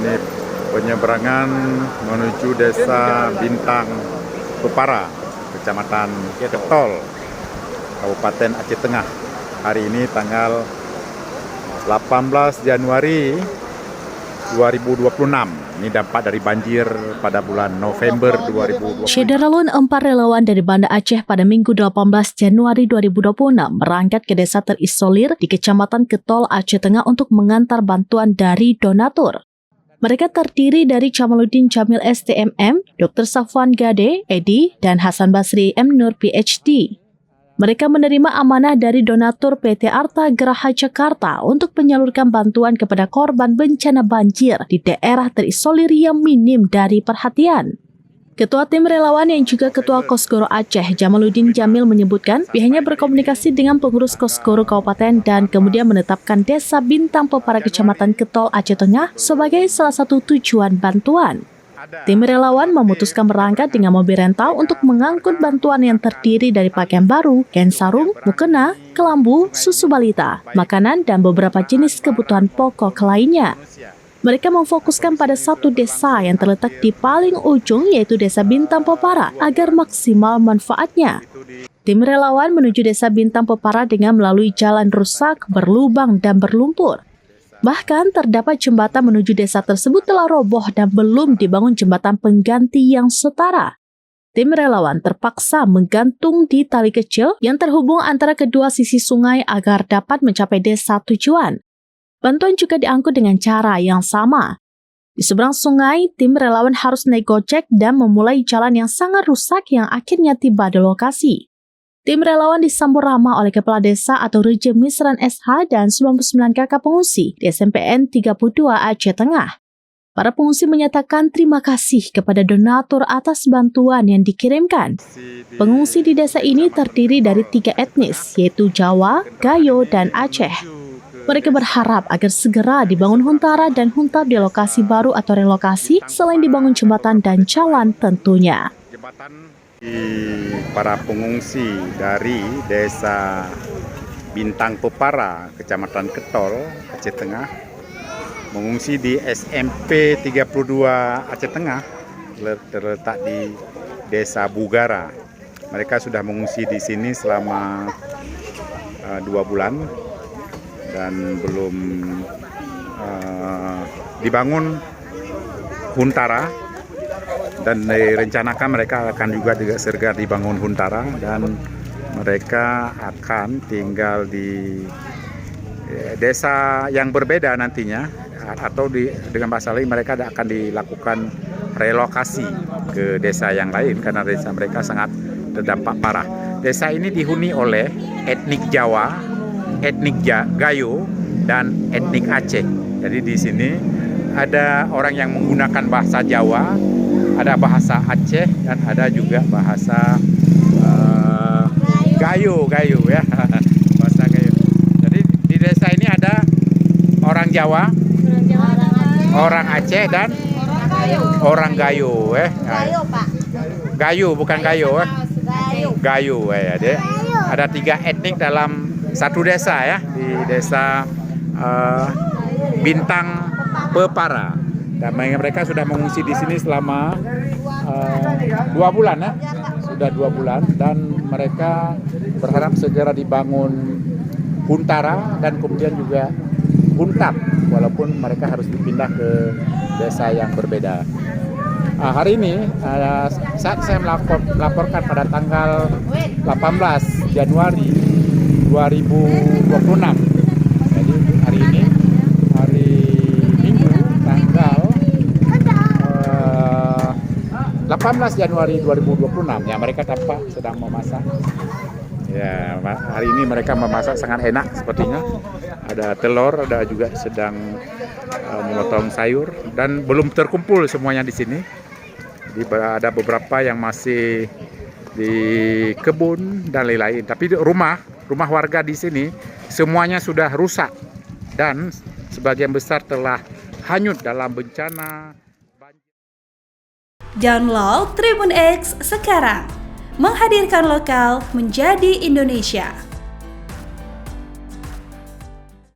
Ini penyeberangan menuju Desa Bintang Pepara, Kecamatan Ketol, Kabupaten Aceh Tengah. Hari ini tanggal 18 Januari 2026. Ini dampak dari banjir pada bulan November 2020. Syederalun 4 relawan dari Banda Aceh pada Minggu 18 Januari 2026 berangkat ke desa terisolir di Kecamatan Ketol, Aceh Tengah untuk mengantar bantuan dari donatur. Mereka terdiri dari Jamaluddin Jamil STMM, Dr. Safwan Gade, Edi, dan Hasan Basri M. Nur PhD. Mereka menerima amanah dari donatur PT Arta Geraha Jakarta untuk menyalurkan bantuan kepada korban bencana banjir di daerah terisolir yang minim dari perhatian. Ketua tim relawan yang juga Ketua Kosgoro Aceh, Jamaluddin Jamil menyebutkan pihaknya berkomunikasi dengan pengurus Kosgoro Kabupaten dan kemudian menetapkan Desa Bintang Pepara Kecamatan Ketol, Aceh Tengah sebagai salah satu tujuan bantuan. Tim relawan memutuskan berangkat dengan mobil rental untuk mengangkut bantuan yang terdiri dari pakaian baru, kain sarung, mukena, kelambu, susu balita, makanan, dan beberapa jenis kebutuhan pokok lainnya. Mereka memfokuskan pada satu desa yang terletak di paling ujung, yaitu Desa Bintang Pepara, agar maksimal manfaatnya. Tim relawan menuju Desa Bintang Pepara dengan melalui jalan rusak, berlubang, dan berlumpur. Bahkan terdapat jembatan menuju desa tersebut telah roboh dan belum dibangun jembatan pengganti yang setara. Tim relawan terpaksa menggantung di tali kecil yang terhubung antara kedua sisi sungai agar dapat mencapai desa tujuan. Bantuan juga diangkut dengan cara yang sama. Di seberang sungai, tim relawan harus naik gojek dan memulai jalan yang sangat rusak yang akhirnya tiba di lokasi. Tim relawan disambut ramah oleh Kepala Desa atau Reje Misran SH dan 99 kakak pengungsi di SMPN 32 Aceh Tengah. Para pengungsi menyatakan terima kasih kepada donatur atas bantuan yang dikirimkan. Pengungsi di desa ini terdiri dari 3 etnis, yaitu Jawa, Gayo, dan Aceh. Mereka berharap agar segera dibangun huntara dan huntap di lokasi baru atau relokasi selain dibangun jembatan dan jalan tentunya. Para pengungsi dari Desa Bintang Pepara, Kecamatan Ketol, Aceh Tengah, mengungsi di SMP 32 Aceh Tengah, terletak di Desa Bugara. Mereka sudah mengungsi di sini selama 2 bulan dan belum dibangun huntara. Dan direncanakan mereka akan juga segera dibangun huntara dan mereka akan tinggal di desa yang berbeda nantinya, atau dengan bahasa lain mereka akan dilakukan relokasi ke desa yang lain karena desa mereka sangat terdampak parah. Desa ini dihuni oleh etnik Jawa, etnik Gayo, dan etnik Aceh. Jadi di sini ada orang yang menggunakan bahasa Jawa, ada bahasa Aceh, dan ada juga bahasa Gayo ya, bahasa Gayo. Jadi di desa ini ada orang Jawa, orang Aceh, dan orang Gayo Gayo, Pak. Gayo bukan Gayo Gayo ya. Ada 3 etnik dalam satu desa ya, di Desa Bintang Pepara. Dan mereka sudah mengungsi di sini selama 2 bulan ya, sudah 2 bulan, dan mereka berharap segera dibangun huntara dan kemudian juga huntap, walaupun mereka harus dipindah ke desa yang berbeda. Hari ini saat saya melaporkan pada tanggal 18 Januari 2026. Jadi hari ini 18 Januari 2026 ya, mereka tampak sedang memasak. Ya, hari ini mereka memasak sangat enak sepertinya. Ada telur, ada juga sedang memotong sayur, dan belum terkumpul semuanya di sini. Jadi ada beberapa yang masih di kebun dan lain-lain. Tapi rumah warga di sini semuanya sudah rusak dan sebagian besar telah hanyut dalam bencana. Download Tribun X sekarang, menghadirkan lokal menjadi Indonesia.